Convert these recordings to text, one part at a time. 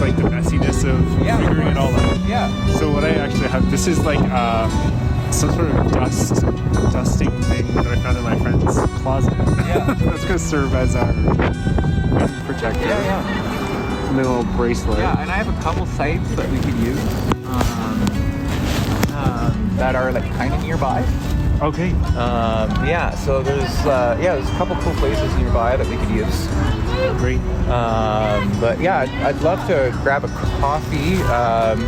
just like the messiness of figuring it all out. Yeah. So what I actually have, this is like some sort of dusting thing that I found in my friend's closet. Yeah. That's going to serve as our wind protector. Yeah. Little bracelet. Yeah, and I have a couple sites that we could use that are like kind of nearby. Okay. So there's a couple cool places nearby that we could use. Great. But yeah, I'd love to grab a coffee.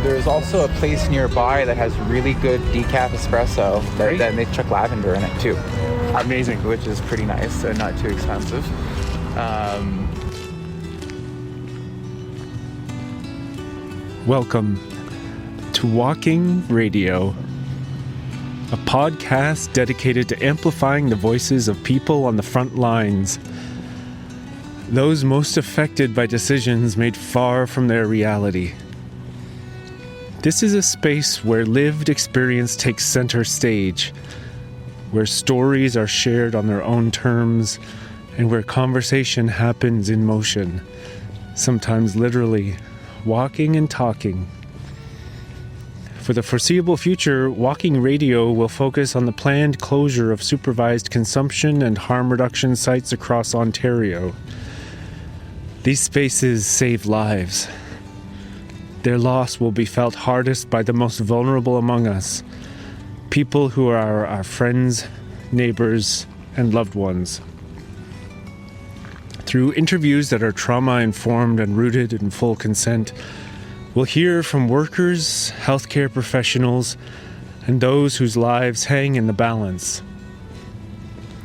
There's also a place nearby that has really good decaf espresso that they chuck lavender in it too. Amazing. Which is pretty nice and not too expensive. Welcome to Walking Radio, a podcast dedicated to amplifying the voices of people on the front lines, those most affected by decisions made far from their reality. This is a space where lived experience takes center stage, where stories are shared on their own terms, and where conversation happens in motion, sometimes literally, walking and talking. For the foreseeable future, Walking Radio will focus on the planned closure of supervised consumption and harm reduction sites across Ontario. These spaces save lives. Their loss will be felt hardest by the most vulnerable among us, people who are our friends, neighbors, and loved ones. Through interviews that are trauma-informed and rooted in full consent, we'll hear from workers, healthcare professionals, and those whose lives hang in the balance.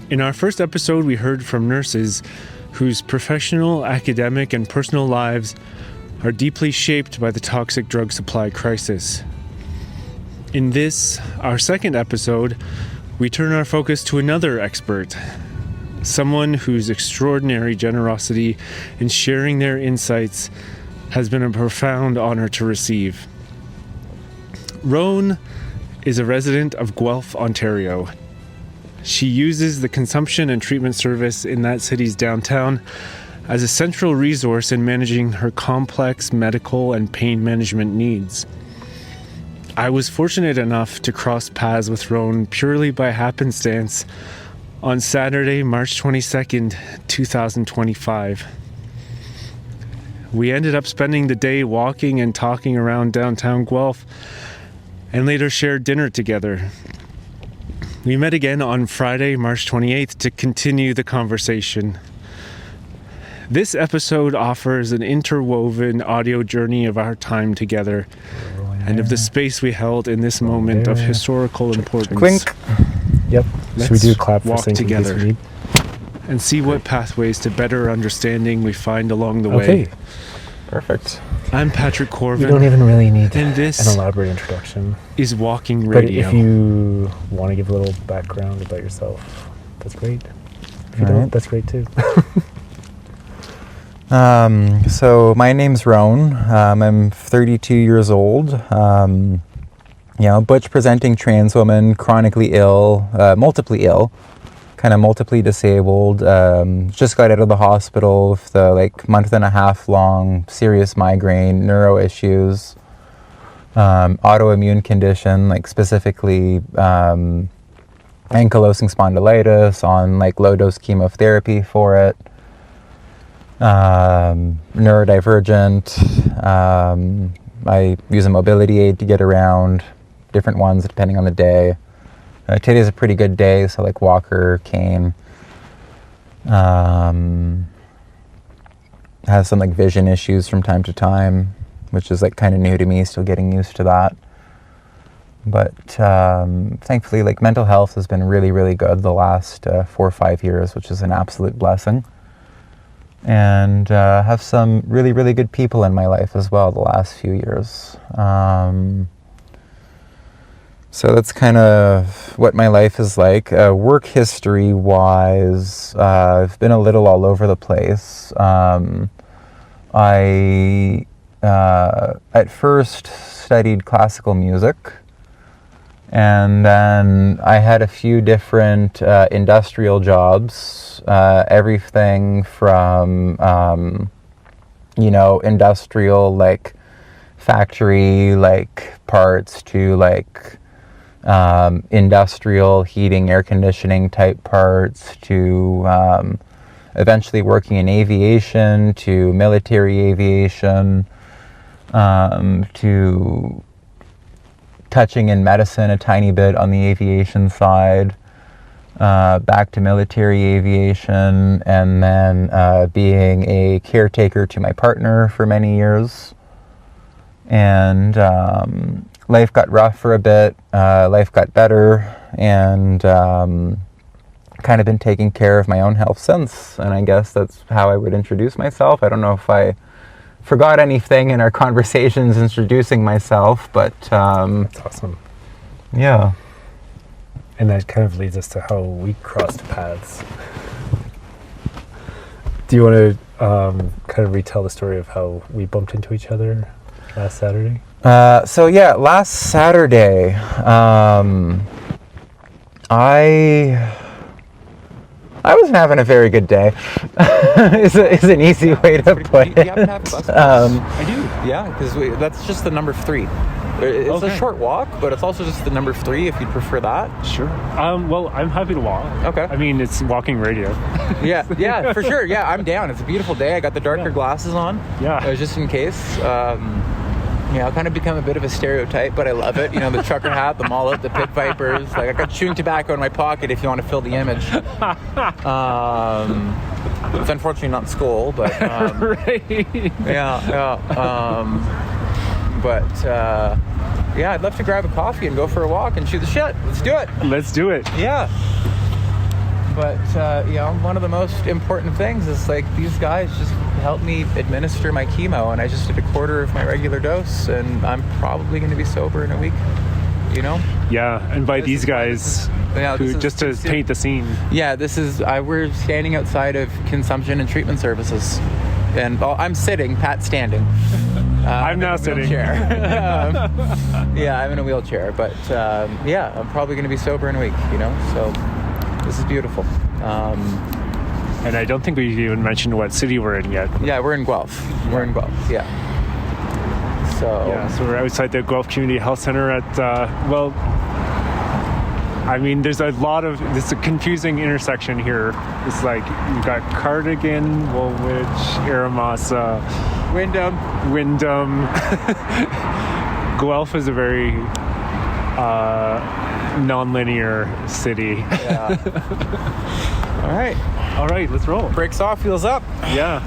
In our first episode, we heard from nurses whose professional, academic, and personal lives are deeply shaped by the toxic drug supply crisis. In this, our second episode, we turn our focus to another expert, someone whose extraordinary generosity in sharing their insights has been a profound honor to receive. Rone is a resident of Guelph, Ontario. She uses the consumption and treatment service in that city's downtown as a central resource in managing her complex medical and pain management needs. I was fortunate enough to cross paths with Rone purely by happenstance on Saturday, March 22nd, 2025. We ended up spending the day walking and talking around downtown Guelph and later shared dinner together. We met again on Friday, March 28th to continue the conversation. This episode offers an interwoven audio journey of our time together and of the space we held in this moment of historical importance. Clink. Yep. Let's Should we do a clap for walk sync together and see what pathways to better understanding we find along the way. Okay. Perfect. I'm Patrick Corvin. You don't even really need and this an elaborate introduction. Is Walking Radio. But if you want to give a little background about yourself, that's great. If you don't, that's great too. So my name's Rone. I'm 32 years old. Butch-presenting trans woman, chronically ill, multiply ill, kind of multiply disabled. Just got out of the hospital with the month and a half long serious migraine, neuro issues, autoimmune condition, specifically ankylosing spondylitis, on low dose chemotherapy for it. Neurodivergent. I use a mobility aid to get around, different ones depending on the day. Today's a pretty good day, so walker, cane. Has some vision issues from time to time, which is kind of new to me, still getting used to that. But thankfully, mental health has been really, really good the last 4 or 5 years, which is an absolute blessing. And have some really, really good people in my life as well the last few years. So that's kind of what my life is like. Work history-wise, I've been a little all over the place. I at first studied classical music, and then I had a few different industrial jobs, everything from industrial, like factory, like parts to like industrial heating, air conditioning type parts to eventually working in aviation, to military aviation, to touching in medicine a tiny bit on the aviation side, back to military aviation, and then being a caretaker to my partner for many years. And life got rough for a bit, life got better, and kind of been taking care of my own health since. And I guess that's how I would introduce myself. I don't know if I forgot anything in our conversations introducing myself, but That's awesome. yeah. And that kind of leads us to how we crossed paths. Do you want to kind of retell the story of how we bumped into each other last Saturday? So yeah, last Saturday, I wasn't having a very good day. is an easy way to put it. Do you happen to have a bus? I do. Yeah, because that's just the number 3. It's a short walk, but it's also just the number 3 if you'd prefer that. Sure. Well, I'm happy to walk. Okay. I mean, it's walking radio. Yeah, for sure. Yeah, I'm down. It's a beautiful day. I got the darker glasses on. Yeah. Just in case. I've kind of become a bit of a stereotype, but I love it. The trucker hat, the mullet, the pit vipers. Like, I got chewing tobacco in my pocket if you want to fill the image. It's unfortunately not Skull, but Right. I'd love to grab a coffee and go for a walk and shoot the shit. Let's do it. Let's do it. Yeah. But, one of the most important things is, like, these guys just helped me administer my chemo, and I just did a quarter of my regular dose, and I'm probably going to be sober in a week, Yeah, and by these guys, just to paint the scene. Yeah, we're standing outside of consumption and treatment services. And I'm sitting, Pat's standing. I'm now sitting. I'm in a wheelchair, but I'm probably going to be sober in a week, so this is beautiful. And I don't think we even mentioned what city we're in yet. Yeah, we're in Guelph. We're in Guelph, yeah. So we're outside the Guelph Community Health Centre at, there's it's a confusing intersection here. It's like, you've got Cardigan, Woolwich, Aramasa, Wyndham. Guelph is a very non-linear city. Yeah. All right, let's roll. Brakes off, wheels up. Yeah.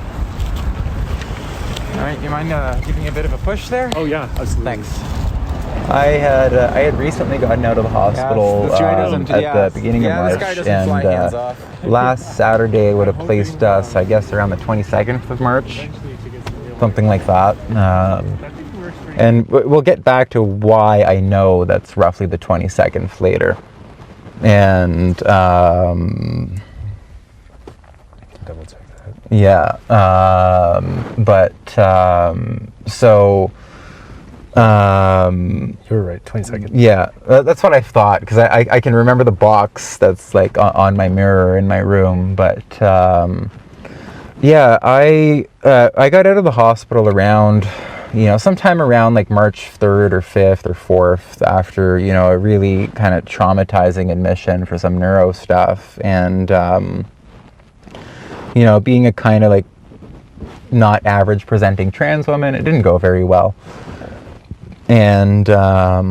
All right, you mind giving me a bit of a push there? Oh yeah, absolutely. Thanks. I had recently gotten out of the hospital at the beginning of March, this guy doesn't fly hands off. Last Saturday would have placed us, I guess, around the 22nd of March, something like that. And we'll get back to why I know that's roughly the 22nd later. And Double check that. yeah, You were right, 22nd. yeah, that's what I thought, because I can remember the box that's like on my mirror in my room. But I got out of the hospital around, sometime around like March 3rd or 5th or 4th, after, a really kind of traumatizing admission for some neuro stuff. And, being a kind of like not average presenting trans woman, it didn't go very well. And I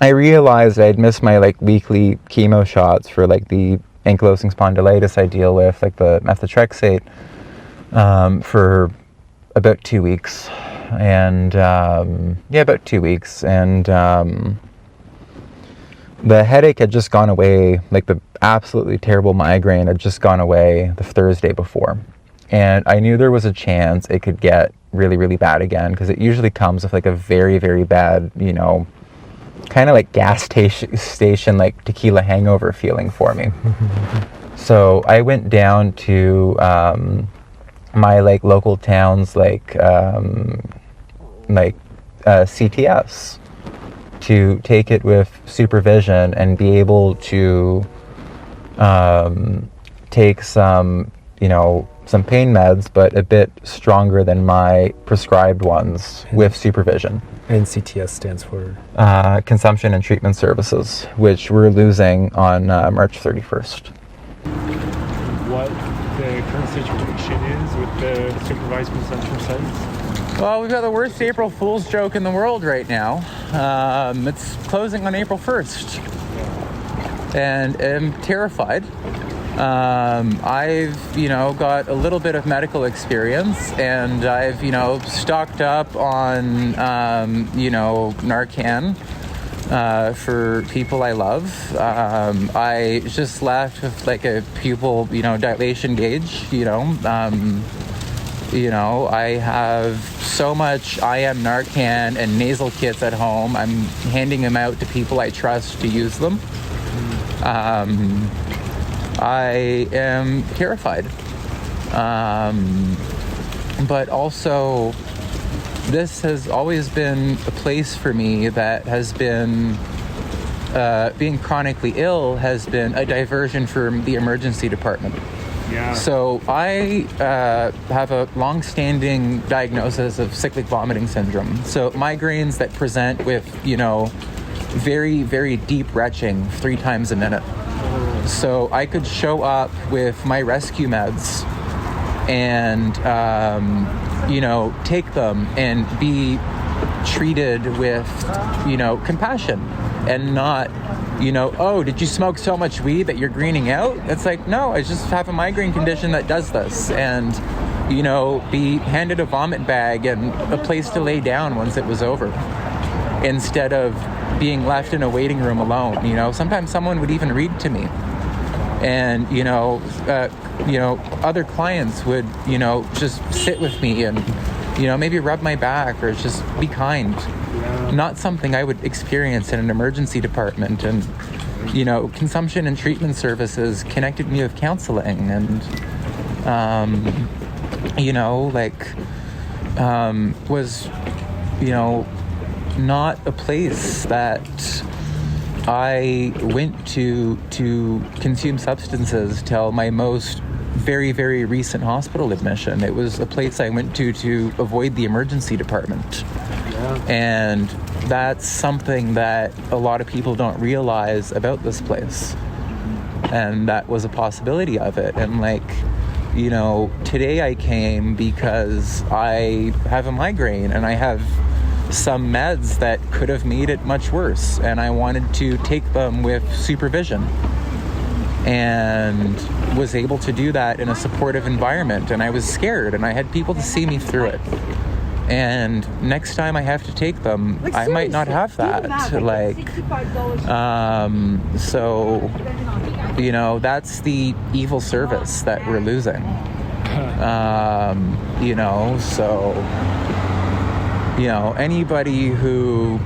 realized I'd missed my like weekly chemo shots for like the ankylosing spondylitis I deal with, like the methotrexate, for about 2 weeks. And about 2 weeks. And the headache had just gone away, like the absolutely terrible migraine had just gone away the Thursday before. And I knew there was a chance it could get really, really bad again, because it usually comes with like a very, very bad, kind of like gas station, like tequila hangover feeling for me. So I went down to my like local town's CTS to take it with supervision and be able to take some, some pain meds, but a bit stronger than my prescribed ones with supervision. And CTS stands for? Consumption and Treatment Services, which we're losing on March 31st. What the current situation is with the supervised consumption sites? Well, we've got the worst April Fool's joke in the world right now. It's closing on April 1st. And I'm terrified. I've, got a little bit of medical experience, and I've, stocked up on, Narcan for people I love. I just left with like a pupil, dilation gauge, I have so much IM Narcan and nasal kits at home. I'm handing them out to people I trust to use them. I am terrified. But also, this has always been a place for me that has been, being chronically ill has been a diversion from the emergency department. Yeah. So I have a long-standing diagnosis of cyclic vomiting syndrome. So migraines that present with, very, very deep retching 3 times a minute. So I could show up with my rescue meds and, take them and be treated with, compassion and not, oh, did you smoke so much weed that you're greening out? It's like, no, I just have a migraine condition that does this. And, be handed a vomit bag and a place to lay down once it was over, instead of being left in a waiting room alone. Sometimes someone would even read to me. And, other clients would, just sit with me and, maybe rub my back or just be kind. Yeah. Not something I would experience in an emergency department. And, consumption and treatment services connected me with counseling and, was, not a place that I went to consume substances till my most very, very recent hospital admission. It was a place I went to avoid the emergency department. Yeah. And that's something that a lot of people don't realize about this place. And that was a possibility of it. And today I came because I have a migraine and I have some meds that could have made it much worse, and I wanted to take them with supervision, and was able to do that in a supportive environment. And I was scared, and I had people to see me through it. And next time I have to take them, I might not have that. So that's the evil service that we're losing. Anybody who,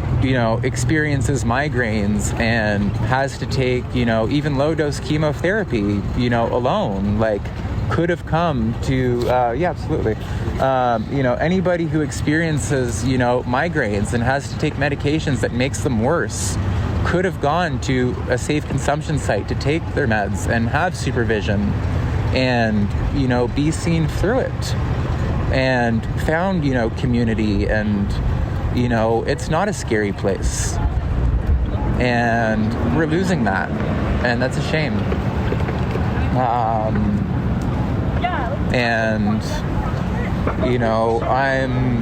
experiences migraines and has to take, even low-dose chemotherapy, alone, could have come to, absolutely. Anybody who experiences, migraines and has to take medications that makes them worse could have gone to a safe consumption site to take their meds and have supervision and, be seen through it. And found, community, and, it's not a scary place. And we're losing that. And that's a shame. I'm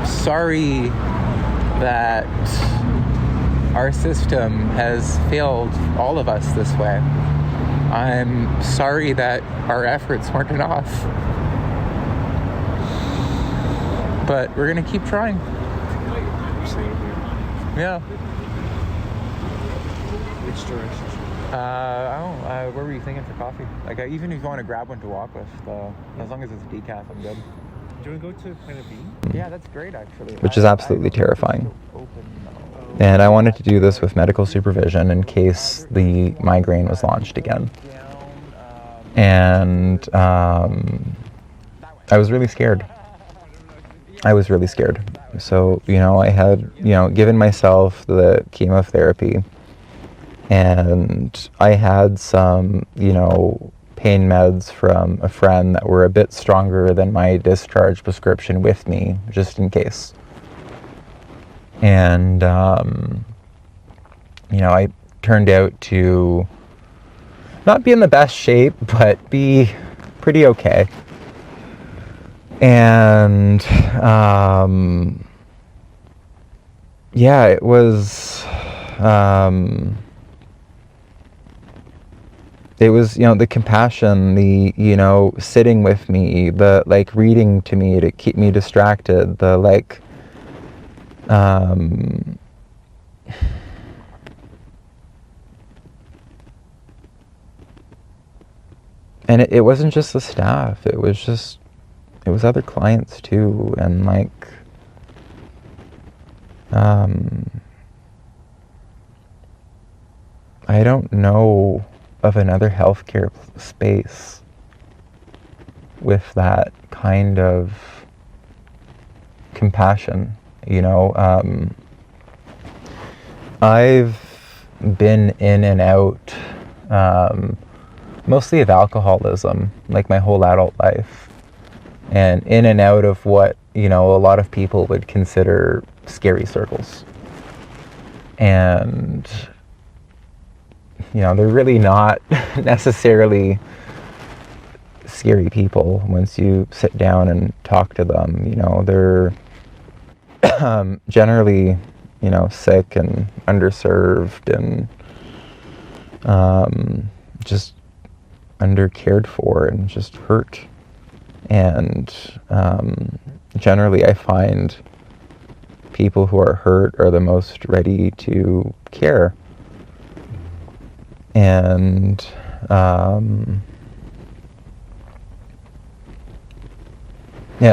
sorry that our system has failed all of us this way. I'm sorry that our efforts weren't enough. But we're going to keep trying. Absolutely. Yeah. Which direction? Where were you thinking for coffee? Even if you want to grab one to walk with, as long as it's decaf, I'm good. Do you want to go to Planet B? Yeah, that's great, actually. Which is absolutely terrifying. And I wanted to do this with medical supervision in case the migraine was launched again. And I was really scared. So, I had, given myself the chemotherapy, and I had some, pain meds from a friend that were a bit stronger than my discharge prescription with me, just in case. And, I turned out to not be in the best shape, but be pretty okay. And, it was, the compassion, the, sitting with me, the, like, reading to me to keep me distracted, the, like, and it wasn't just the staff, it was other clients too, and, like, I don't know of another healthcare space with that kind of compassion, I've been in and out, mostly of alcoholism, like my whole adult life, and in and out of what, a lot of people would consider scary circles. And, they're really not necessarily scary people once you sit down and talk to them. They're generally, sick and underserved and just undercared for and just hurt. And generally I find people who are hurt are the most ready to care. And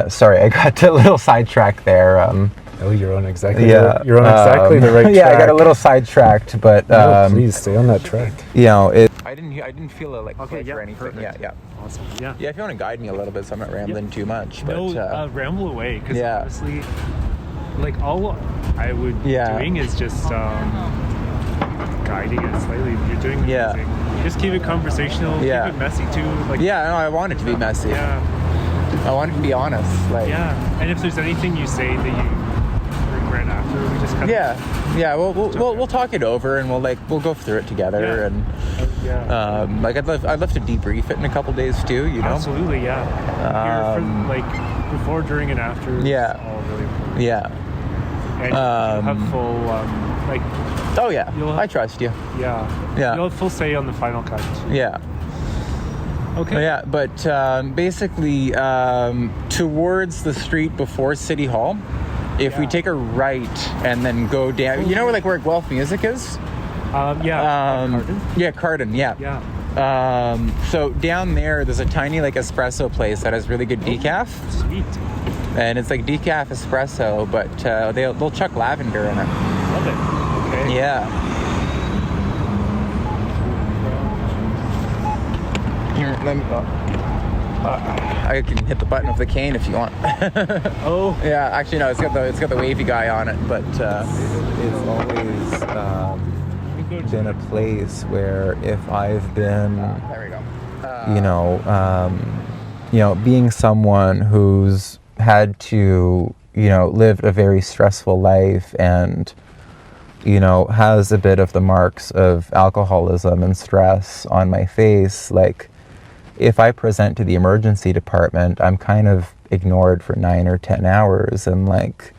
sorry, I got a little sidetracked there. You're on exactly you're on exactly the right track. Yeah, I got a little sidetracked, but please stay on that track. I didn't feel like click or anything. Perfect. Yeah. Awesome. Yeah. Yeah, if you want to guide me a little bit so I'm not rambling too much. But, ramble away, because yeah. honestly, like, all I would be doing is just guiding it slightly. You're doing amazing. Just keep it conversational, keep it messy too. Like, I want it to be messy. Yeah. I want it to be honest. Like, and if there's anything you say that you regret after, we just kind of... We'll talk it over, and we'll go through it together, and I'd love to debrief it in a couple days too, Absolutely, yeah. Here for, like, before, during, and after. All really important. And you'll have full I trust you. You'll have full say on the final cut. Okay. But basically, towards the street before City Hall, if we take a right and then go down, where Guelph Music is? Carden? Carden, so down there's a tiny, like, espresso place that has really good decaf. Sweet. And it's like decaf espresso, but they'll chuck lavender in it. Love it. Okay. Yeah. Here, let me. I can hit the button of the cane if you want. Oh. Yeah, actually no, it's got the wavy guy on it, but it's always been a place where if I've been there we go. Being someone who's had to lived a very stressful life and has a bit of the marks of alcoholism and stress on my face, like, if I present to the emergency department, I'm kind of ignored for 9 or 10 hours, and like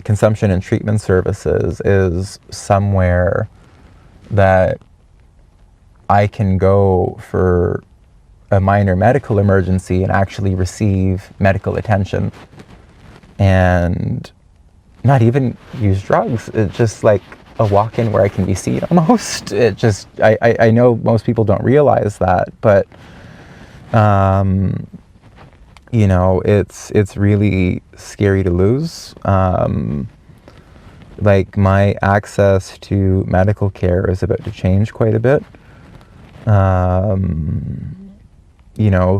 consumption and treatment services is somewhere that I can go for a minor medical emergency and actually receive medical attention and not even use drugs. It's just like a walk-in where I can be seen almost. It just, I know most people don't realize that, but it's really scary to lose. Like, my access to medical care is about to change quite a bit.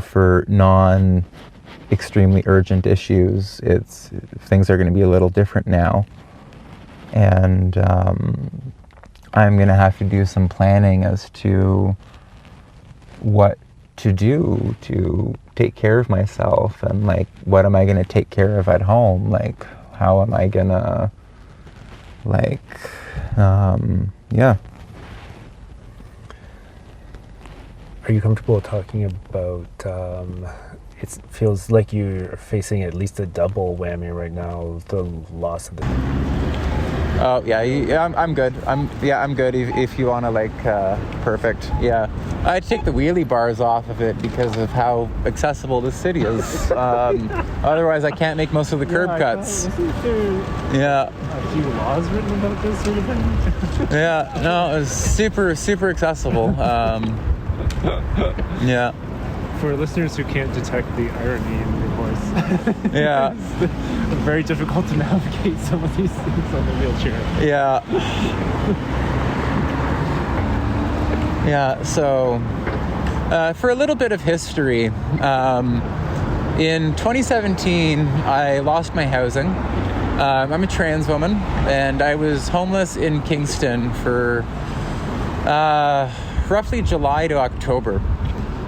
For non-extremely urgent issues, things are going to be a little different now. And I'm going to have to do some planning as to what to do to take care of myself, and like, what am I going to take care of at home? Like, how am I going to, like, yeah. Are you comfortable talking about, it feels like you're facing at least a double whammy right now, the loss of the... Oh, yeah, I'm good. I'm good if you want to, like, perfect. Yeah. I'd take the wheelie bars off of it because of how accessible this city is. Otherwise, I can't make most of the curb cuts. Yeah. A few laws written about this sort of thing? Yeah, no, it's super, super accessible. Yeah. For listeners who can't detect the irony in your voice, yeah, it's very difficult to navigate some of these things on the wheelchair. Yeah. Yeah, so for a little bit of history, in 2017, I lost my housing. I'm a trans woman, and I was homeless in Kingston for roughly July to October.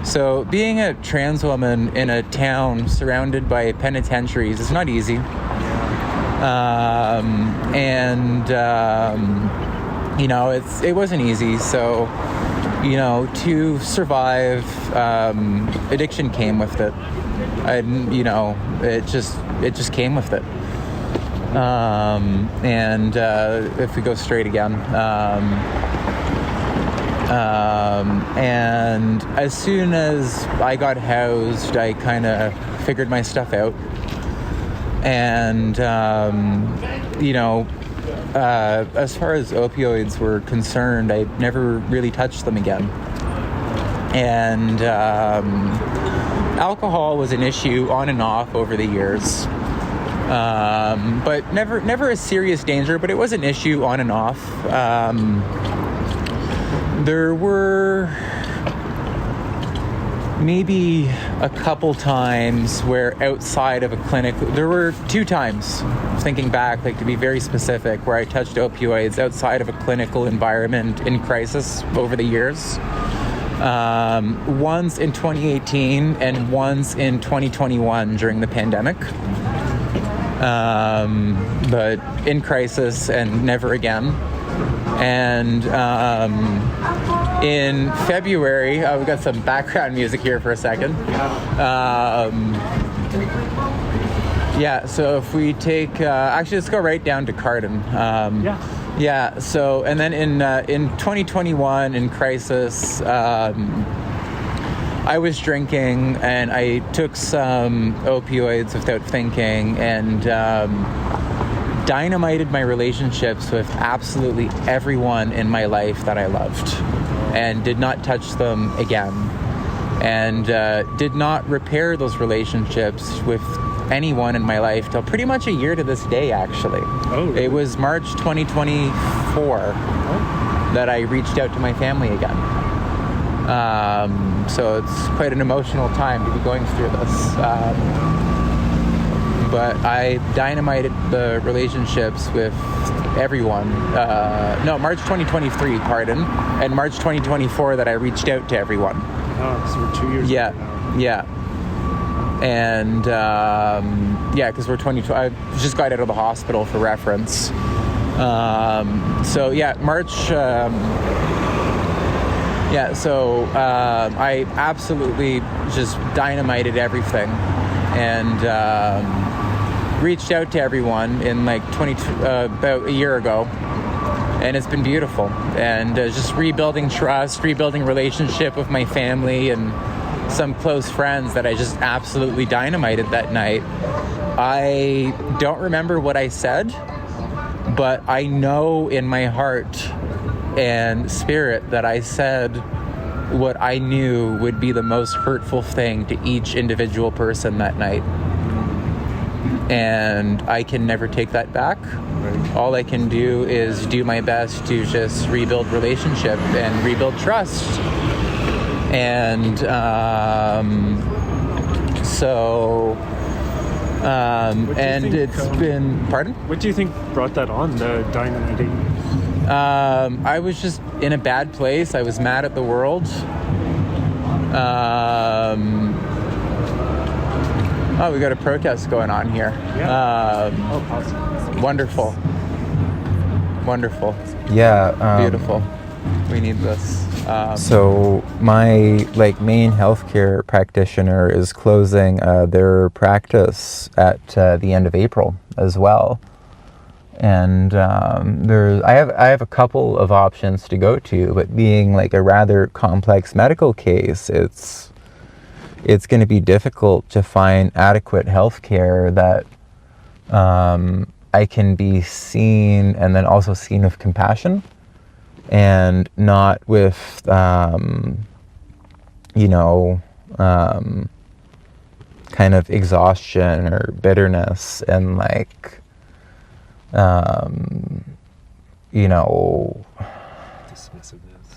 So being a trans woman in a town surrounded by penitentiaries is not easy. You know, it wasn't easy. So, you know, to survive, addiction came with it. You know, it just came with it. If we go straight again, and as soon as I got housed, I kind of figured my stuff out. And, you know, as far as opioids were concerned, I never really touched them again. And alcohol was an issue on and off over the years. But never a serious danger, but it was an issue on and off. There were maybe a couple times where outside of a clinic, there were 2 times, thinking back, like to be very specific, where I touched opioids outside of a clinical environment in crisis over the years. Once in 2018 and once in 2021 during the pandemic. But in crisis and never again. And in February, we got some background music here for a second. Yeah, so if we take, actually let's go right down to Carden. Yeah, so, and then in 2021 in crisis, I was drinking and I took some opioids without thinking, and dynamited my relationships with absolutely everyone in my life that I loved, and did not touch them again, and did not repair those relationships with anyone in my life till pretty much a year to this day, actually. Oh, really? It was March 2024 that I reached out to my family again. So it's quite an emotional time to be going through this. But I dynamited the relationships with everyone. March 2023, pardon. And March 2024 that I reached out to everyone. Oh, so we're 2 years Yeah, ago now. yeah. And, because we're 22. I just got out of the hospital for reference. So, yeah, March... I absolutely just dynamited everything, and reached out to everyone in like about a year ago, and it's been beautiful. And just rebuilding trust, rebuilding relationship with my family and some close friends that I just absolutely dynamited that night. I don't remember what I said, but I know in my heart and spirit that I said what I knew would be the most hurtful thing to each individual person that night. And I can never take that back. Right. All I can do is do my best to just rebuild relationship and rebuild trust. And it's been... Pardon? What do you think brought that on, the dynamiting? I was just in a bad place. I was mad at the world. Oh, we got a protest going on here. Yeah. Wonderful. Yeah. Beautiful. We need this. So my main healthcare practitioner is closing their practice at the end of April as well, and I have a couple of options to go to, but being a rather complex medical case, it's going to be difficult to find adequate healthcare that I can be seen and then also seen with compassion. And not with, kind of exhaustion or bitterness and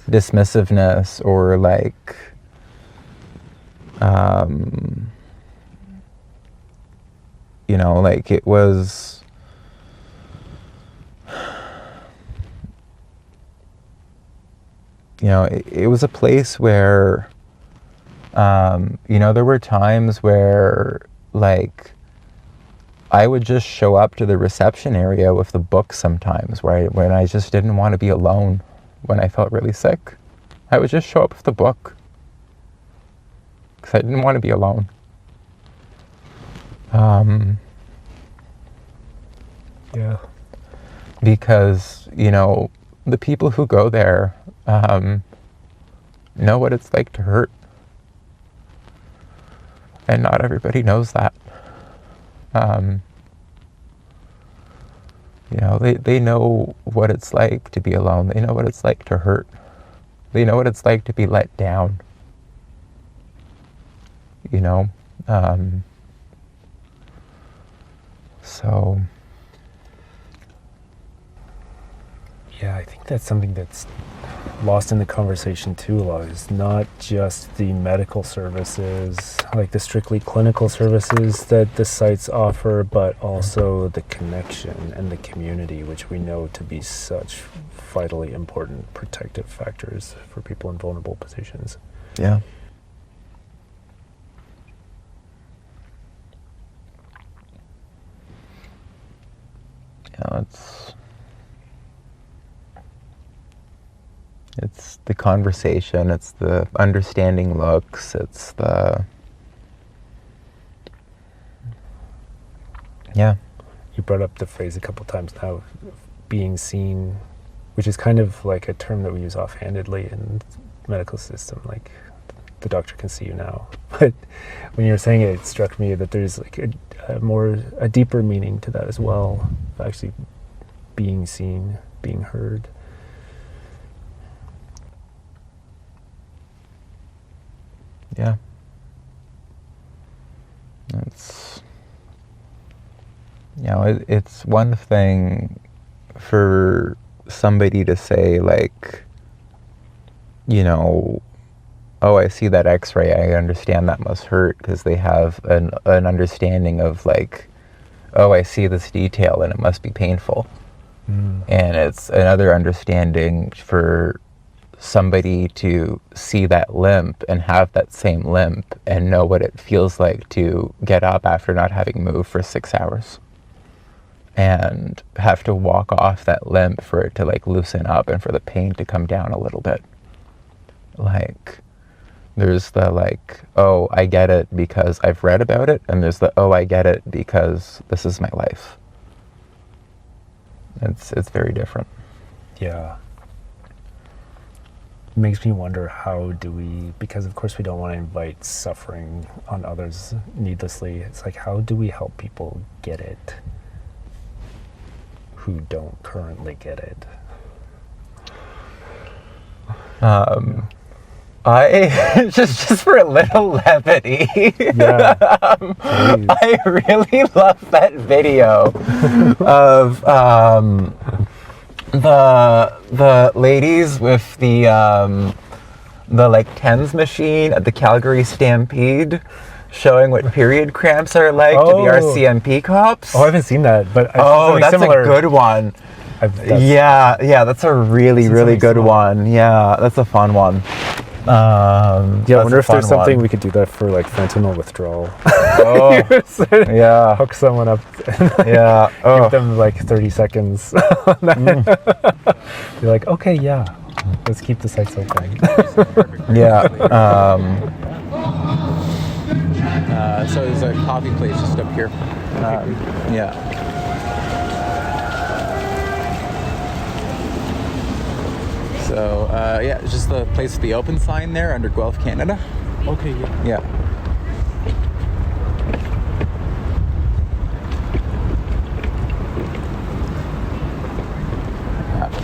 dismissiveness or it was. It was a place where, there were times where, I would just show up to the reception area with the book sometimes, when I just didn't want to be alone, when I felt really sick. I would just show up with the book, because I didn't want to be alone. Yeah. Because, the people who go there, know what it's like to hurt. And not everybody knows that. They know what it's like to be alone. They know what it's like to hurt. They know what it's like to be let down. So... Yeah, I think that's something that's lost in the conversation too a lot. Is not just the medical services, the strictly clinical services that the sites offer, but also the connection and the community, which we know to be such vitally important protective factors for people in vulnerable positions. Yeah. Yeah, it's the conversation, it's the understanding looks, it's the... Yeah. You brought up the phrase a couple times now, being seen, which is kind of like a term that we use offhandedly in the medical system, the doctor can see you now. But when you were saying it, it struck me that there's a deeper meaning to that as well, actually being seen, being heard. Yeah. It's, it's one thing for somebody to say oh, I see that x-ray, I understand that must hurt, because they have an understanding of oh, I see this detail and it must be painful. And it's another understanding for somebody to see that limp and have that same limp and know what it feels like to get up after not having moved for 6 hours and have to walk off that limp for it to loosen up and for the pain to come down a little bit. There's the oh, I get it because I've read about it, and there's the oh, I get it because this is my life. It's very different. Yeah. Makes me wonder, how do we, because of course we don't want to invite suffering on others needlessly, it's how do we help people get it who don't currently get it? I just for a little levity, yeah, I really love that video of the ladies with the TENS machine at the Calgary Stampede, showing what period cramps are like to be RCMP cops. Oh, I haven't seen that, but that's similar. A good one. Yeah, that's a really good one. Yeah, that's a fun one. I wonder if there's something we could do that for like fentanyl withdrawal. Oh, yeah. Hook someone up. Yeah. Give them like 30 seconds. You're like, okay, yeah, let's keep the sites open. Yeah. So there's a coffee place just up here. Yeah. So, yeah, it's just the place with the open sign there under Guelph, Canada. Okay, yeah. Yeah.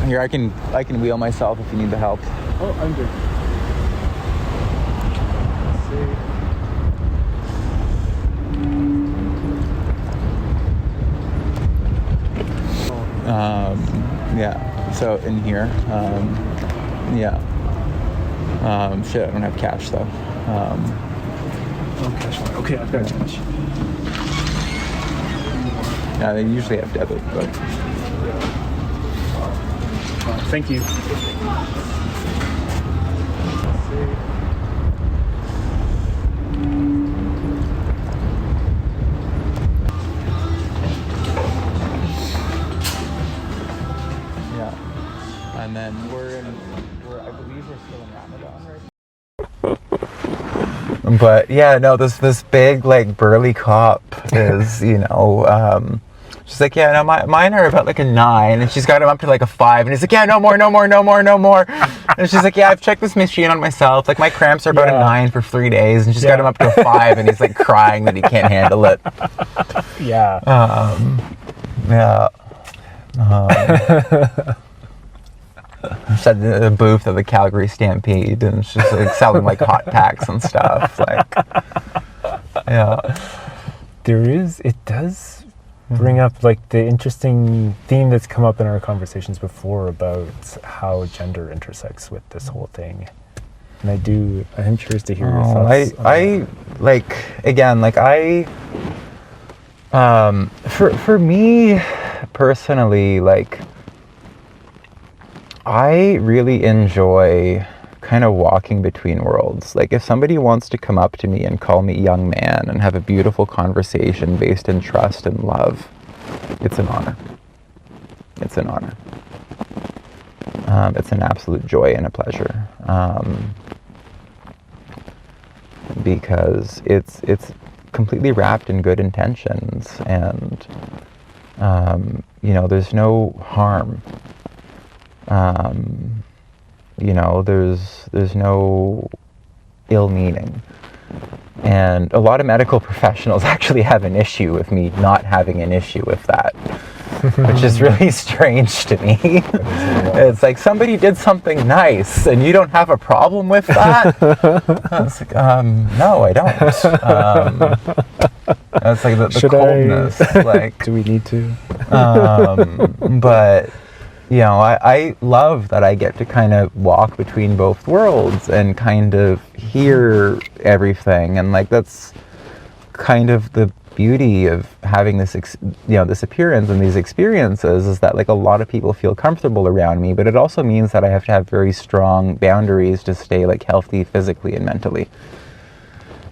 Here, I can wheel myself if you need the help. Oh, I'm good. Yeah, so in here, yeah. Shit, I don't have cash though. Oh, cash. Okay, I've got cash. Yeah, they usually have debit, but. Thank you. And then I believe we're still in Ramadan right. But yeah, no, this big like burly cop is, she's like, yeah, no, mine are about like a 9, and she's got him up to like a 5, and he's like, yeah, no more. And she's like, yeah, I've checked this machine on myself, like my cramps are about a 9 for 3 days, and she's got him up to a 5, and he's like crying that he can't handle it. Yeah. Yeah. She's at the booth of the Calgary Stampede, and she's like selling like hot packs and stuff. Like, yeah. It does bring up like the interesting theme that's come up in our conversations before about how gender intersects with this whole thing. And I'm curious to hear your thoughts. For me personally, like, I really enjoy kind of walking between worlds. Like, if somebody wants to come up to me and call me young man and have a beautiful conversation based in trust and love, it's an honor. It's an honor. It's an absolute joy and a pleasure. Because it's completely wrapped in good intentions, and there's no harm. There's no ill meaning. And a lot of medical professionals actually have an issue with me not having an issue with that, which is really strange to me. It's like, somebody did something nice and you don't have a problem with that? It's like, no, I don't. It's like the coldness. Like, do we need to? But I love that I get to kind of walk between both worlds and kind of hear everything, and like that's kind of the beauty of having this this appearance and these experiences, is that like a lot of people feel comfortable around me, but it also means that I have to have very strong boundaries to stay like healthy physically and mentally.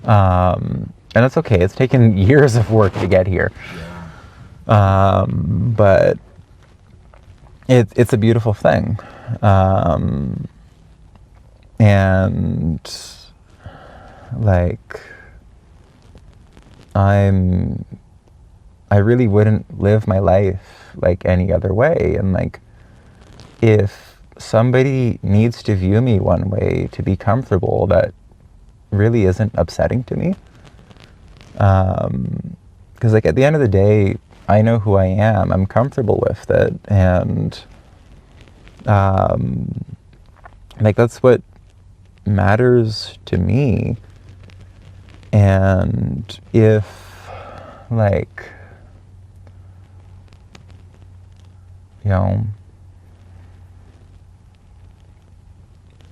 And it's okay. It's taken years of work to get here. But it's a beautiful thing. And like, I really wouldn't live my life like any other way. And like, if somebody needs to view me one way to be comfortable, that really isn't upsetting to me. Because like at the end of the day, I know who I am. I'm comfortable with it, and like that's what matters to me. And if like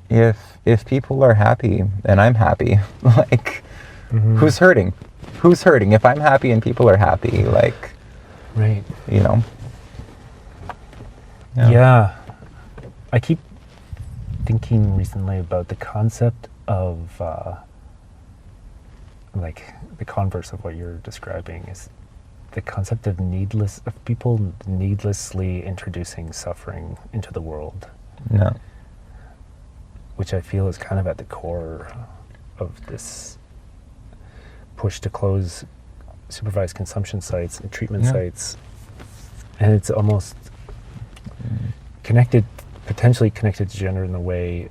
if people are happy and I'm happy, like, who's hurting? Who's hurting? If I'm happy and people are happy, like, right. Yeah. Yeah. I keep thinking recently about the concept of like the converse of what you're describing is the concept of people needlessly introducing suffering into the world. No. Which I feel is kind of at the core of this push to close supervised consumption sites and treatment sites. And it's almost potentially connected to gender in the way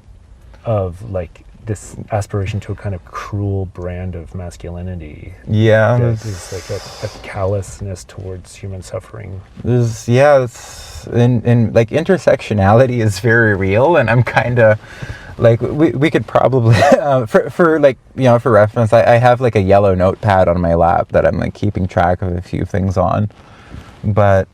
of like this aspiration to a kind of cruel brand of masculinity. Yeah. There's like a callousness towards human suffering. It's and like intersectionality is very real, and I'm kind of like we could probably for like, you know, for reference, I have like a yellow notepad on my lap that I'm like keeping track of a few things on, but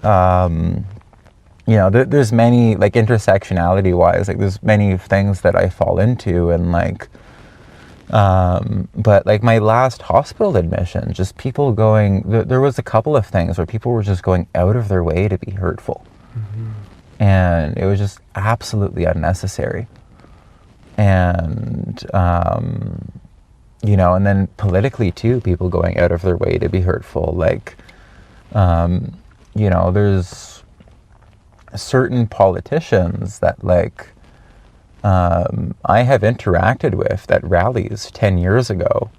you know, there's many, like intersectionality wise, like there's many things that I fall into, and like but like my last hospital admission, just people going, there was a couple of things where people were just going out of their way to be hurtful. And it was just absolutely unnecessary. And you know, and then politically too, people going out of their way to be hurtful. Like you know, there's certain politicians that like I have interacted with at rallies 10 years ago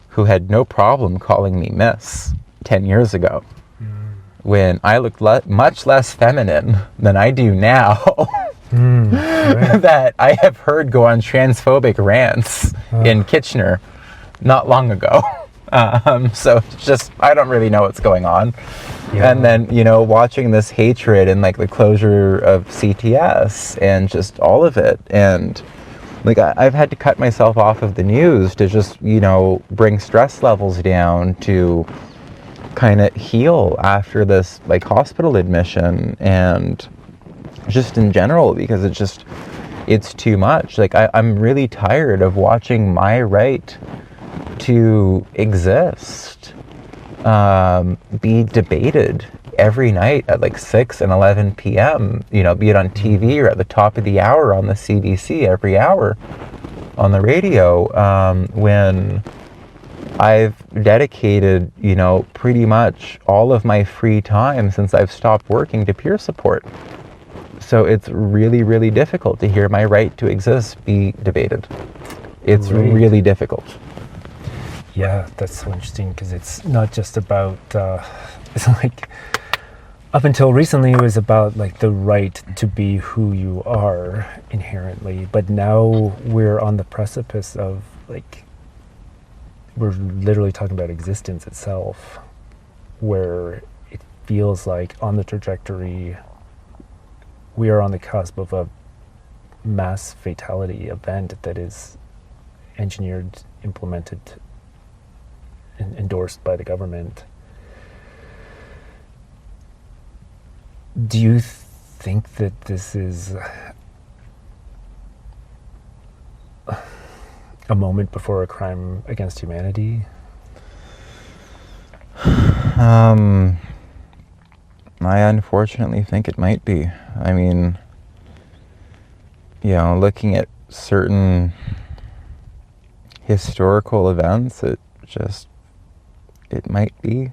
who had no problem calling me miss 10 years ago when I looked much less feminine than I do now. Right. That I have heard go on transphobic rants in Kitchener not long ago. So it's just, I don't really know what's going on. Yeah. And then, you know, watching this hatred and like the closure of CTS and just all of it. And like, I've had to cut myself off of the news to just, you know, bring stress levels down, to kind of heal after this like hospital admission, and just in general, because it's too much. Like I'm really tired of watching my right to exist be debated every night at like 6 and 11 p.m., you know, be it on TV or at the top of the hour on the CBC every hour on the radio, when I've dedicated, you know, pretty much all of my free time since I've stopped working to peer support. So it's really, really difficult to hear my right to exist be debated. It's really difficult. Yeah, that's so interesting, because it's not just about, it's like, up until recently it was about like the right to be who you are inherently, but now we're on the precipice of like, we're literally talking about existence itself, where it feels like on the trajectory, we are on the cusp of a mass fatality event that is engineered, implemented, endorsed by the government. Do you think that this is a moment before a crime against humanity? I unfortunately think it might be. I mean, you know, looking at certain historical events, it might be.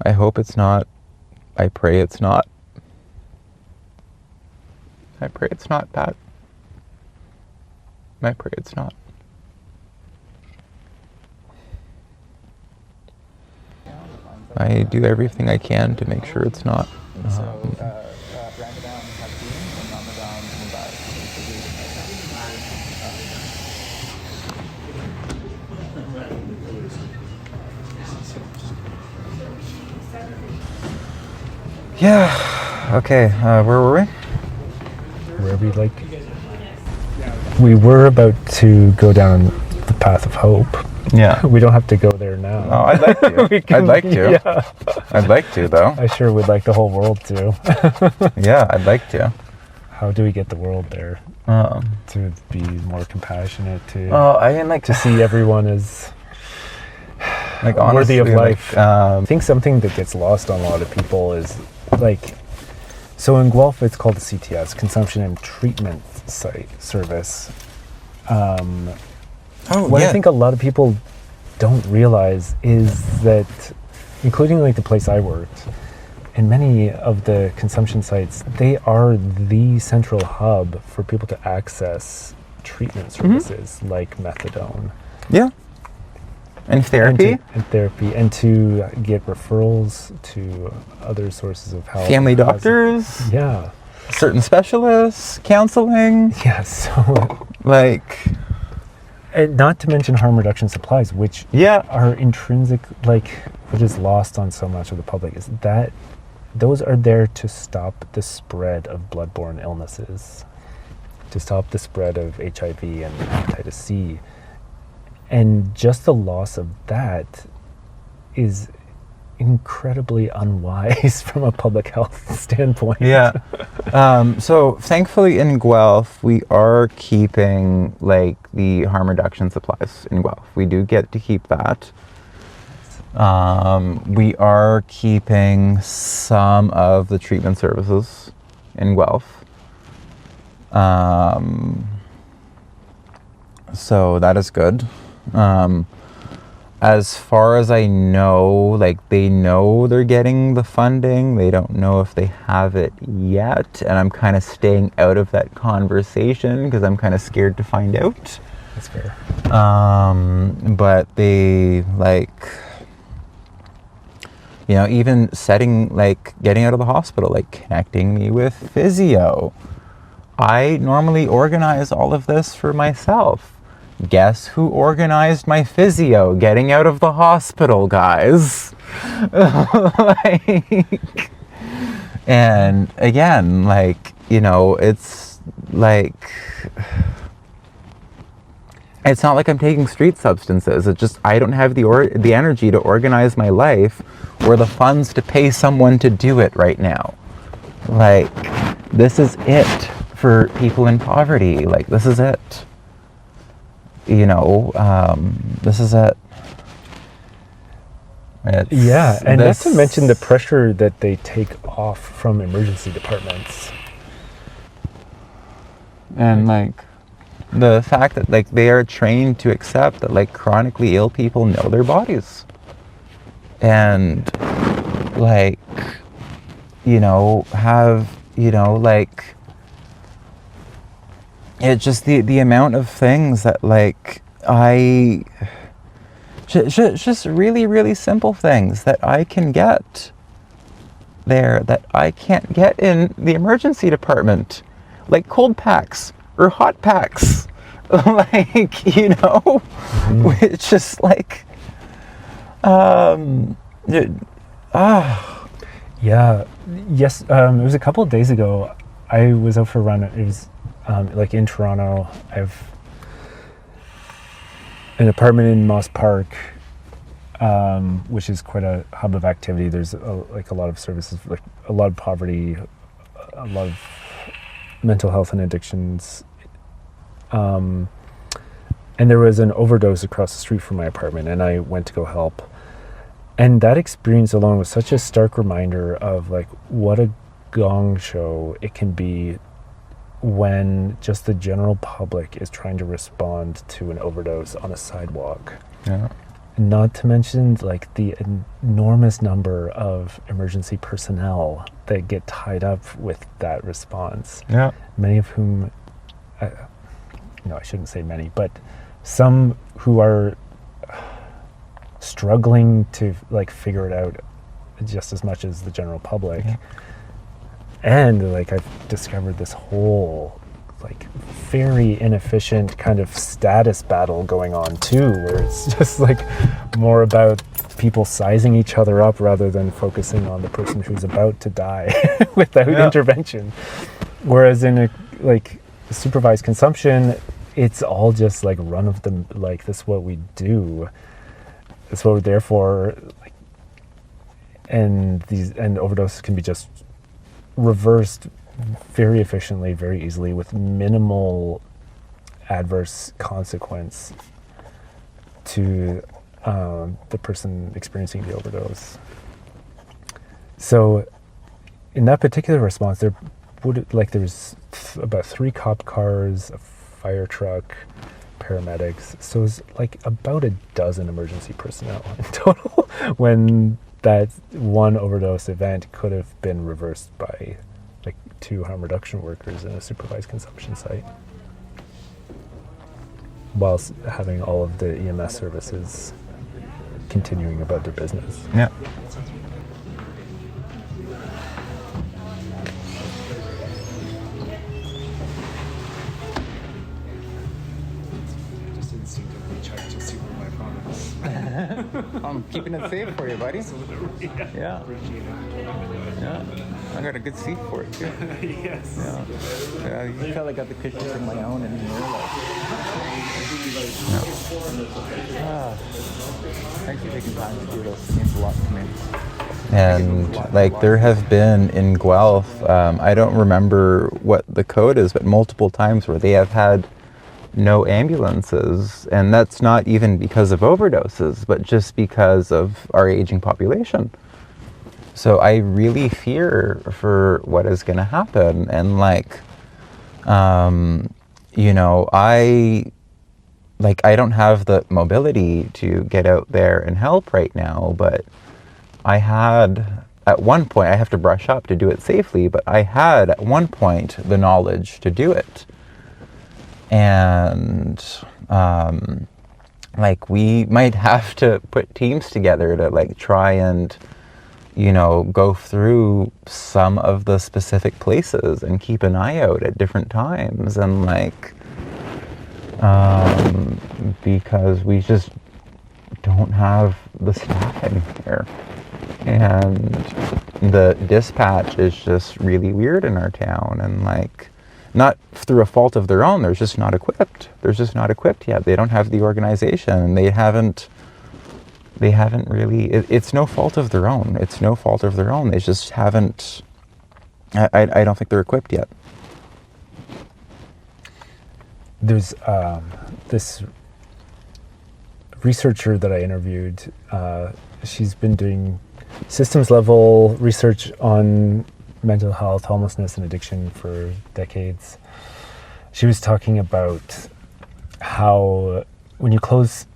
I hope it's not. I pray it's not. I pray it's not, Pat. I pray it's not. I do everything I can to make sure it's not. Yeah. Okay. Where were we? Wherever you'd like. We were about to go down the path of hope. Yeah. We don't have to go there now. Oh, I'd like to. I'd like to. Yeah. I'd like to, though. I sure would like the whole world to. Yeah, I'd like to. How do we get the world there? To be more compassionate, I mean, like to see everyone as like worthy of honestly, life. Like, I think something that gets lost on a lot of people is like So in Guelph, it's called the CTS, Consumption and Treatment Site Service. What I think a lot of people don't realize is that, including like the place I worked, and many of the consumption sites, they are the central hub for people to access treatment services like methadone. Yeah. And therapy. And to get referrals to other sources of help. Family doctors. Yeah. Certain specialists, counseling. Yeah, so... Like... And not to mention harm reduction supplies, which are intrinsic, like, what is lost on so much of the public is that those are there to stop the spread of bloodborne illnesses, to stop the spread of HIV and hepatitis C. And just the loss of that is incredibly unwise from a public health standpoint. Yeah. So thankfully in Guelph, we are keeping like the harm reduction supplies in Guelph. We do get to keep that. We are keeping some of the treatment services in Guelph. So that is good. As far as I know, like they know they're getting the funding. They don't know if they have it yet. And I'm kind of staying out of that conversation because I'm kind of scared to find out. That's fair. But they like, you know, even getting out of the hospital, like connecting me with physio. I normally organize all of this for myself. Guess who organized my physio getting out of the hospital, guys? And again, like, you know, it's like, it's not like I'm taking street substances. It's just I don't have the energy to organize my life or the funds to pay someone to do it right now. Like, this is it for people in poverty. Like, this is it. You know, this is it. And not to mention the pressure that they take off from emergency departments. And like the fact that like they are trained to accept that like chronically ill people know their bodies. And like, you know, have, you know, like, it's just the amount of things that like just really, really simple things that I can get there that I can't get in the emergency department, like cold packs or hot packs, like, you know, it's just like, Yeah, yes, it was a couple of days ago, I was out for a run. It was like in Toronto. I have an apartment in Moss Park, which is quite a hub of activity. There's like a lot of services, like a lot of poverty, a lot of mental health and addictions. And there was an overdose across the street from my apartment, and I went to go help. And that experience alone was such a stark reminder of like what a gong show it can be when just the general public is trying to respond to an overdose on a sidewalk. Yeah. Not to mention like the enormous number of emergency personnel that get tied up with that response. Yeah. Many of whom, no, I shouldn't say many, but some who are struggling to like figure it out just as much as the general public. Yeah. And like I've discovered this whole like very inefficient kind of status battle going on too, where it's just like more about people sizing each other up rather than focusing on the person who's about to die without intervention. Whereas in a like supervised consumption, it's all just like run of the, like this is what we do. That's what we're there for. Like, and overdoses can be just reversed very efficiently, very easily, with minimal adverse consequence to the person experiencing the overdose. So in that particular response, there was about 3 cop cars, a fire truck, paramedics. So it was like about a dozen emergency personnel in total when that one overdose event could have been reversed by like 2 harm reduction workers in a supervised consumption site, whilst having all of the EMS services continuing about their business. Yeah. Just instinctively check to see where my phone is. I'm keeping it safe for you, buddy. Yeah. Appreciate it. Yeah. I got a good seat for it, too. Yes. Yeah. You felt like I got the cushions of my own in here. Thanks for taking time to do this. It means a lot to me. And like there have been in Guelph, I don't remember what the code is, but multiple times where they have had no ambulances, and that's not even because of overdoses, but just because of our aging population. So I really fear for what is going to happen, and like, you know, I don't have the mobility to get out there and help right now, but I had at one point, I have to brush up to do it safely, but I had at one point the knowledge to do it. And like we might have to put teams together to like try and, you know, go through some of the specific places and keep an eye out at different times, and like because we just don't have the staffing here, and the dispatch is just really weird in our town, and like not through a fault of their own, they're just not equipped. They're just not equipped yet. They don't have the organization, and they haven't really, it's no fault of their own. It's no fault of their own. They just haven't, I don't think they're equipped yet. There's this researcher that I interviewed. She's been doing systems level research on mental health, homelessness, and addiction for decades. She was talking about how when you close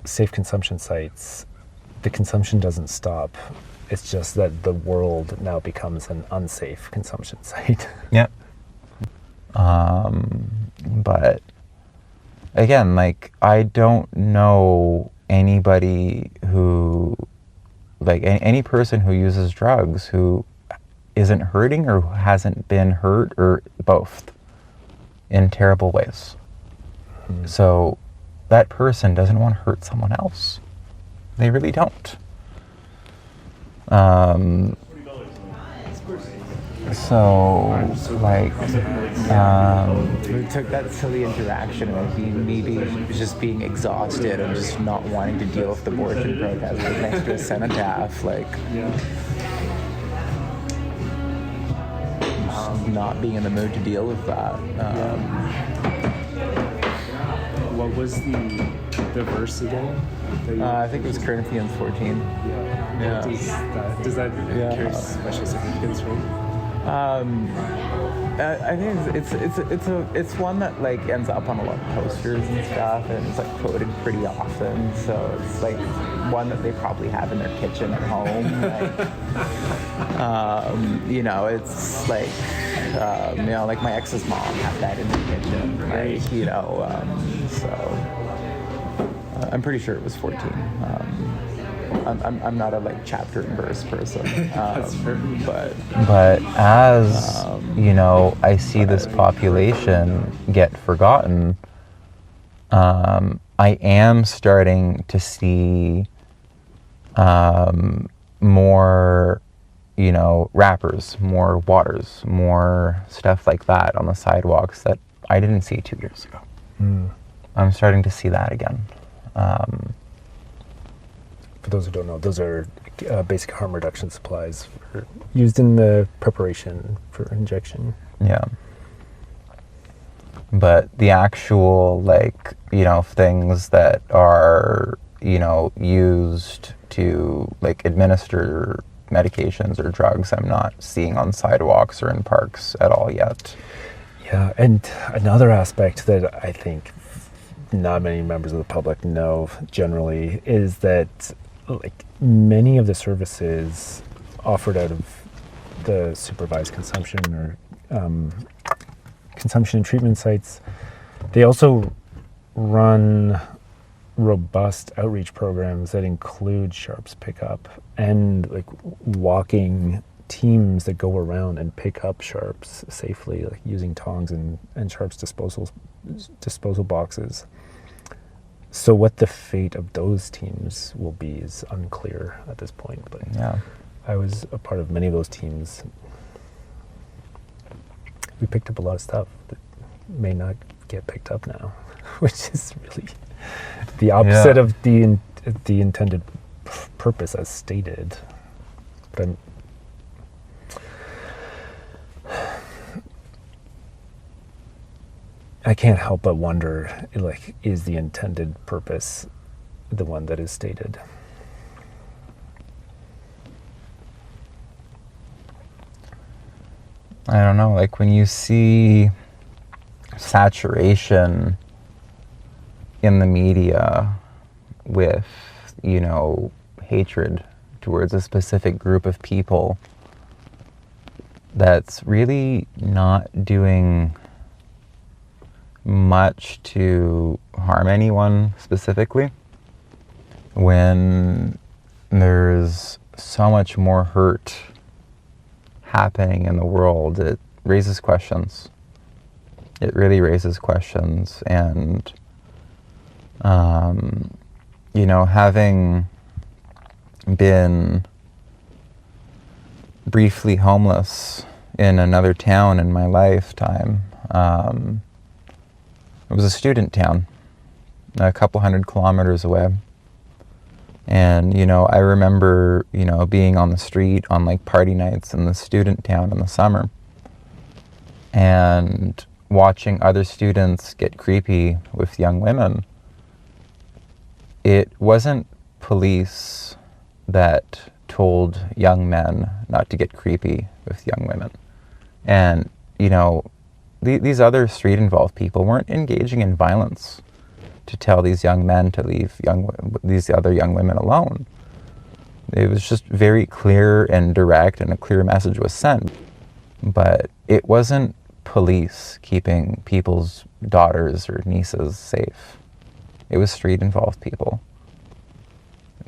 safe consumption sites, the consumption doesn't stop. It's just that the world now becomes an unsafe consumption site. Yeah. But again, like I don't know anybody who, like any person who uses drugs who isn't hurting or who hasn't been hurt, or both, in terrible ways. So that person doesn't want to hurt someone else. They really don't. So like We took that silly interaction of maybe just being exhausted and just not wanting to deal with the abortion protest next to a cenotaph, like not being in the mood to deal with that. What was the verse again? I think it was Corinthians 14. Yeah. Does that carry special significance for you? I think it's one that like ends up on a lot of posters and stuff, and it's like quoted pretty often. So it's like one that they probably have in their kitchen at home. Like, you know, it's like you know, like my ex's mom had that in the kitchen. Like, you know, so I'm pretty sure it was 14. I'm not a like chapter and verse person, but as you know, I see this population get forgotten. I am starting to see more, you know, wrappers, more waters, more stuff like that on the sidewalks that I didn't see 2 years ago. I'm starting to see that again. For those who don't know, those are basic harm reduction supplies used in the preparation for injection. Yeah. But the actual, like, you know, things that are, you know, used to, like, administer medications or drugs I'm not seeing on sidewalks or in parks at all yet. Yeah, and another aspect that I think not many members of the public know generally is that like many of the services offered out of the supervised consumption or consumption and treatment sites, they also run robust outreach programs that include sharps pickup and like walking teams that go around and pick up sharps safely, like using tongs and sharps disposal boxes. So what the fate of those teams will be is unclear at this point. But yeah, I was a part of many of those teams. We picked up a lot of stuff that may not get picked up now, which is really the opposite of the intended purpose as stated. But I can't help but wonder, like, is the intended purpose the one that is stated? I don't know, like when you see saturation in the media with, you know, hatred towards a specific group of people that's really not doing much to harm anyone specifically, when there's so much more hurt happening in the world, it raises questions. It really raises questions. And you know, having been briefly homeless in another town in my lifetime, it was a student town, a couple 100 kilometers away. And, you know, I remember, you know, being on the street on like party nights in the student town in the summer and watching other students get creepy with young women. It wasn't police that told young men not to get creepy with young women. And, you know, these other street-involved people weren't engaging in violence to tell these young men to leave these other young women alone. It was just very clear and direct, and a clear message was sent. But it wasn't police keeping people's daughters or nieces safe. It was street-involved people.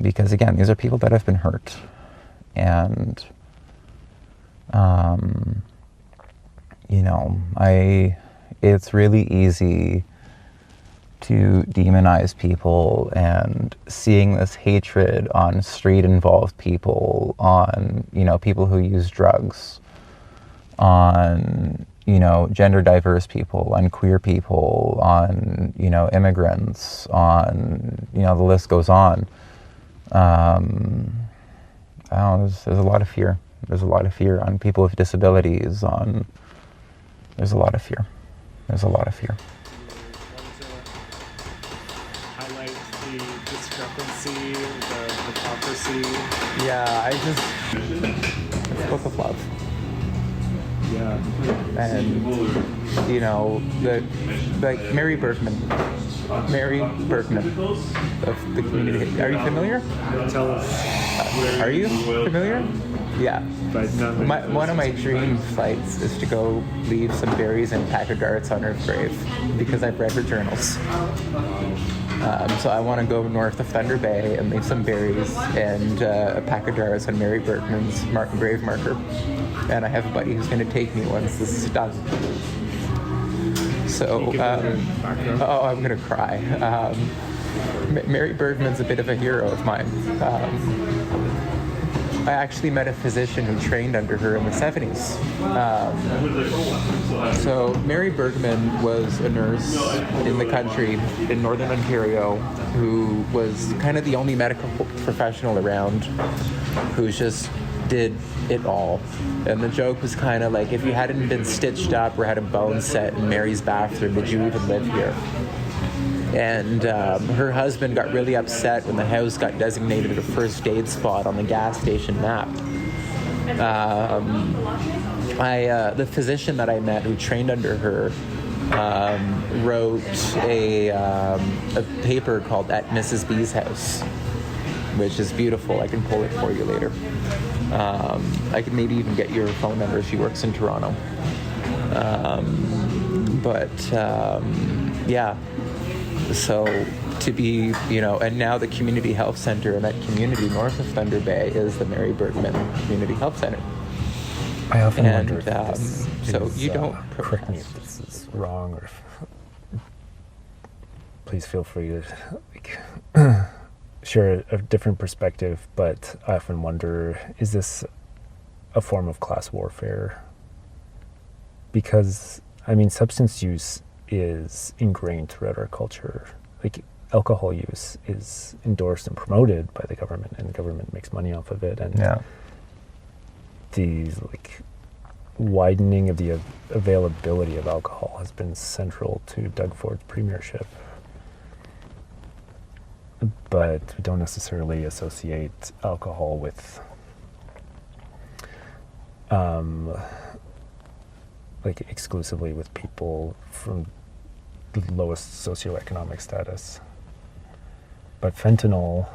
Because again, these are people that have been hurt. And, you know, it's really easy to demonize people, and seeing this hatred on street-involved people, on, you know, people who use drugs, on, you know, gender diverse people, on queer people, on, you know, immigrants, on, you know, the list goes on. I don't know, there's a lot of fear. There's a lot of fear on people with disabilities, there's a lot of fear. There's a lot of fear. Highlight the discrepancy, the hypocrisy. Yeah, I just... Book of Love. Yeah. And, you know, like Mary Bergman of the community. Are you familiar? Tell us. Are you familiar? Yeah. But One of my dream flights is to go leave some berries and a pack of darts on her grave, because I've read her journals. So I want to go north of Thunder Bay and leave some berries and a pack of darts on Mary Bergman's grave marker. And I have a buddy who's going to take me once this is done. So, I'm going to cry. Mary Bergman's a bit of a hero of mine. I actually met a physician who trained under her in the 70s. So Mary Bergman was a nurse in the country in Northern Ontario who was kind of the only medical professional around who just did it all. And the joke was kind of like, if you hadn't been stitched up or had a bone set in Mary's bathroom, did you even live here? And her husband got really upset when the house got designated a first aid spot on the gas station map. The physician that I met who trained under her wrote a paper called At Mrs. B's House, which is beautiful. I can pull it for you later. I could maybe even get your phone number. She works in Toronto. Yeah. So to be, and now the Community Health Centre in that community north of Thunder Bay is the Mary Bergman Community Health Centre. I often wonder if this so is, you don't correct me if this is wrong, or please feel free to share a different perspective, but I often wonder, is this a form of class warfare? Because, substance use is ingrained throughout our culture. Like, alcohol use is endorsed and promoted by the government, and the government makes money off of it. And the widening of the availability of alcohol has been central to Doug Ford's premiership. But we don't necessarily associate alcohol with exclusively with people from the lowest socioeconomic status. But fentanyl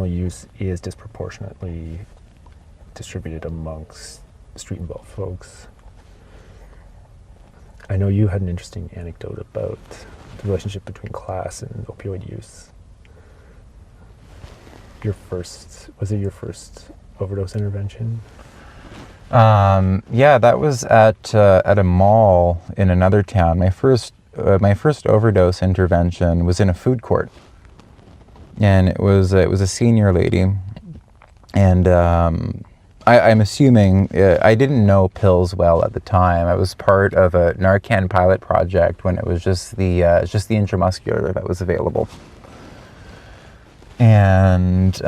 use is disproportionately distributed amongst street-involved folks. I know you had an interesting anecdote about the relationship between class and opioid use. Was it your first overdose intervention? Yeah, that was at a mall in another town. My first overdose intervention was in a food court, and it was a senior lady, and I'm assuming I didn't know pills well at the time. I was part of a Narcan pilot project when it was just the intramuscular that was available, and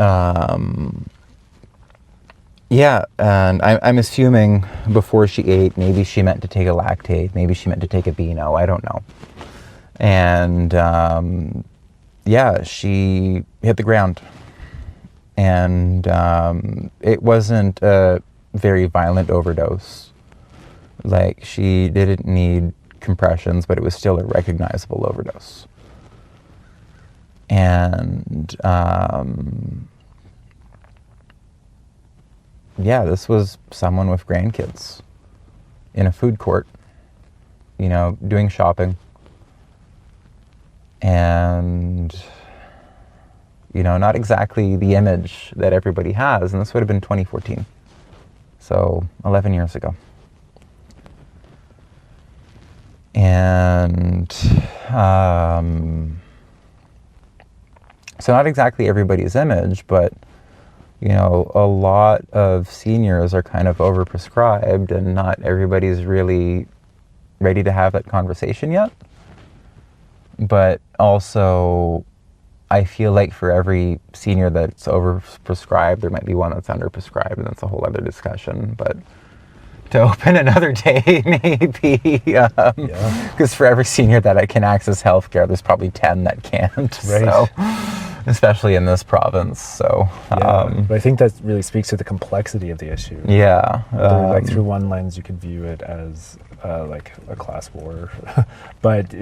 and I'm assuming before she ate, maybe she meant to take a lactate, maybe she meant to take a Beano, I don't know. And she hit the ground. And it wasn't a very violent overdose. Like, she didn't need compressions, but it was still a recognizable overdose. And this was someone with grandkids in a food court, doing shopping. And, not exactly the image that everybody has. And this would have been 2014. So 11 years ago. And so not exactly everybody's image, but a lot of seniors are kind of overprescribed, and not everybody's really ready to have that conversation yet. But also, I feel like for every senior that's overprescribed, there might be one that's underprescribed, and that's a whole other discussion. But to open another day, maybe, because for every senior that can access healthcare, there's probably 10 that can't. Right. So, especially in this province. So, but I think that really speaks to the complexity of the issue. Yeah. Through one lens, you could view it as a class war, but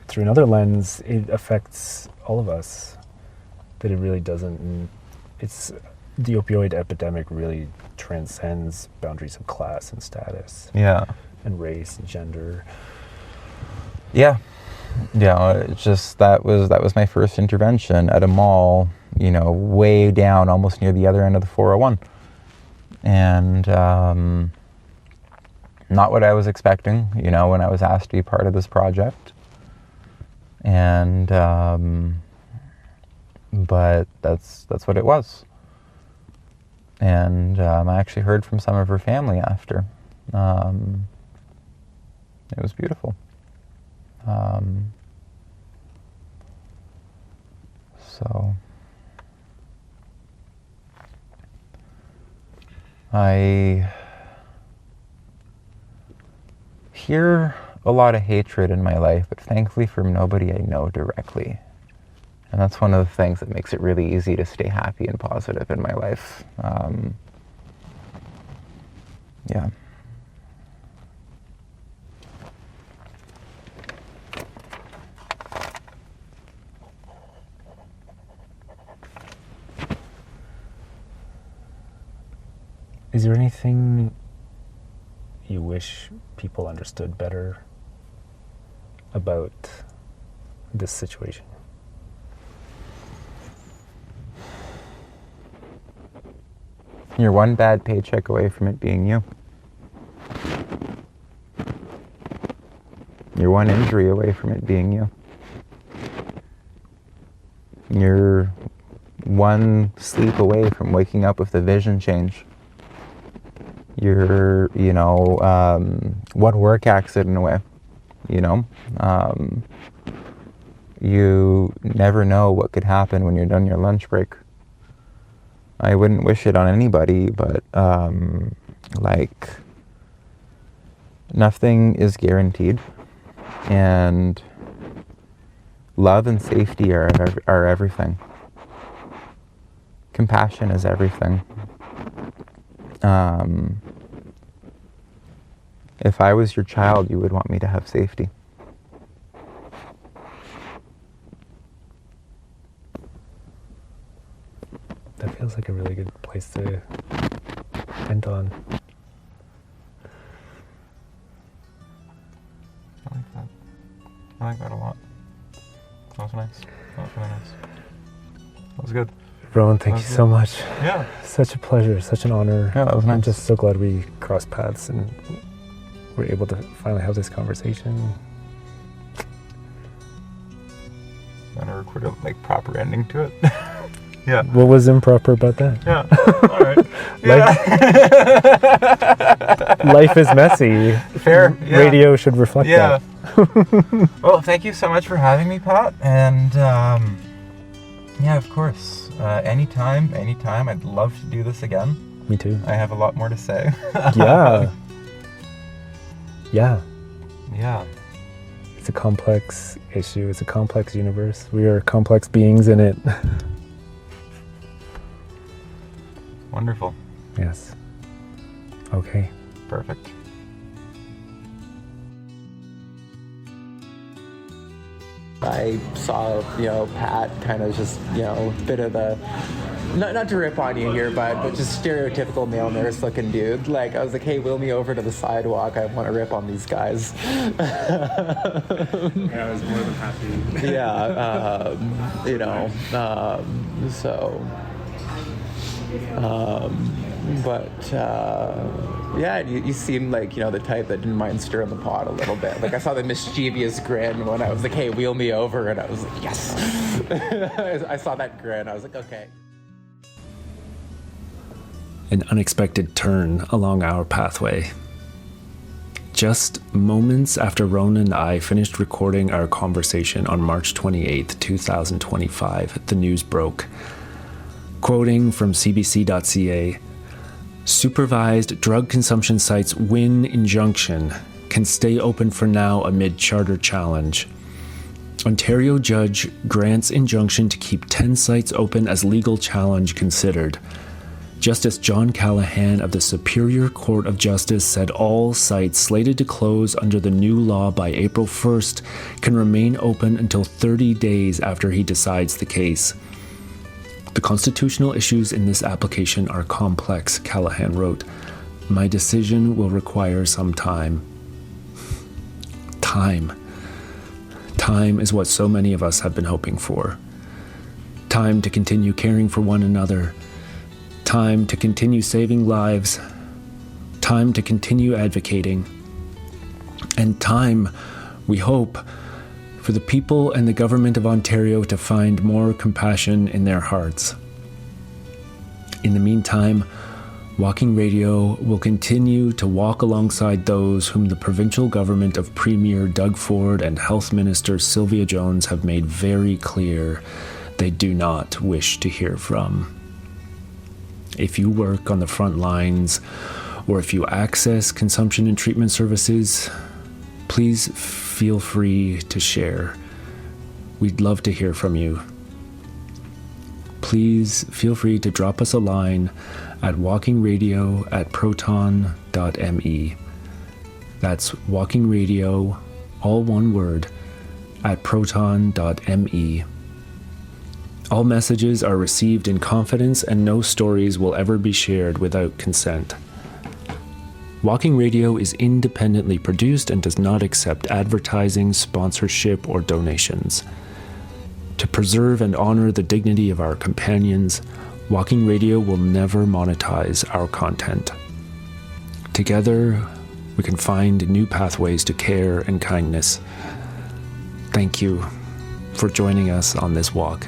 through another lens, it affects all of us. That it really doesn't. The opioid epidemic really transcends boundaries of class and status. Yeah. And race and gender. Yeah. It's just that was my first intervention at a mall, way down, almost near the other end of the 401. And not what I was expecting, when I was asked to be part of this project. And but that's what it was. And I actually heard from some of her family after. It was beautiful. So I hear a lot of hatred in my life, but thankfully from nobody I know directly. And that's one of the things that makes it really easy to stay happy and positive in my life. Yeah. Is there anything you wish people understood better about this situation? You're one bad paycheck away from it being you. You're one injury away from it being you. You're one sleep away from waking up with a vision change. You're, one work accident away, You never know what could happen when you're done your lunch break. I wouldn't wish it on anybody, but nothing is guaranteed, and love and safety are everything. Compassion is everything. If I was your child, you would want me to have safety. That feels like a really good place to end on. I like that. I like that a lot. That was nice. That was really nice. That was good. Rone, thank you so much. Yeah. Such a pleasure, such an honor. Yeah, that was nice. I'm just so glad we crossed paths and were able to finally have this conversation. And a recorded, proper ending to it. Yeah. What was improper about that? Yeah. All right. Life is messy. Fair. Yeah. Radio should reflect that. Well, thank you so much for having me, Pat. And yeah, of course. Anytime. I'd love to do this again. Me too. I have a lot more to say. Yeah. Yeah. Yeah. It's a complex issue. It's a complex universe. We are complex beings in it. Wonderful. Yes. Okay. Perfect. I saw, Pat kind of just, bit of the, not to rip on you here, but just stereotypical male nurse looking dude. I was like, hey, wheel me over to the sidewalk. I want to rip on these guys. Yeah, I was more than happy. Yeah, yeah, you seem like, the type that didn't mind stirring the pot a little bit. I saw the mischievous grin when I was like, hey, wheel me over, and I was like, yes. I saw that grin. I was like, okay. An unexpected turn along our pathway. Just moments after Rone and I finished recording our conversation on March 28th, 2025, the news broke. Quoting from cbc.ca, supervised drug consumption sites win injunction, can stay open for now amid charter challenge. Ontario judge grants injunction to keep 10 sites open as legal challenge considered. Justice John Callahan of the Superior Court of Justice said all sites slated to close under the new law by April 1st can remain open until 30 days after he decides the case. The constitutional issues in this application are complex, Callahan wrote. My decision will require some time. Time. Time is what so many of us have been hoping for. Time to continue caring for one another. Time to continue saving lives. Time to continue advocating. And time, we hope, for the people and the government of Ontario to find more compassion in their hearts. In the meantime, Walking Radio will continue to walk alongside those whom the provincial government of Premier Doug Ford and Health Minister Sylvia Jones have made very clear they do not wish to hear from. If you work on the front lines, or if you access consumption and treatment services, please feel free to share. We'd love to hear from you. please feel free to drop us a line at walkingradio@proton.me. That's Walking Radio, all one word, at proton.me. All messages are received in confidence and no stories will ever be shared without consent. Walking Radio is independently produced and does not accept advertising, sponsorship, or donations. To preserve and honor the dignity of our companions, Walking Radio will never monetize our content. Together, we can find new pathways to care and kindness. Thank you for joining us on this walk.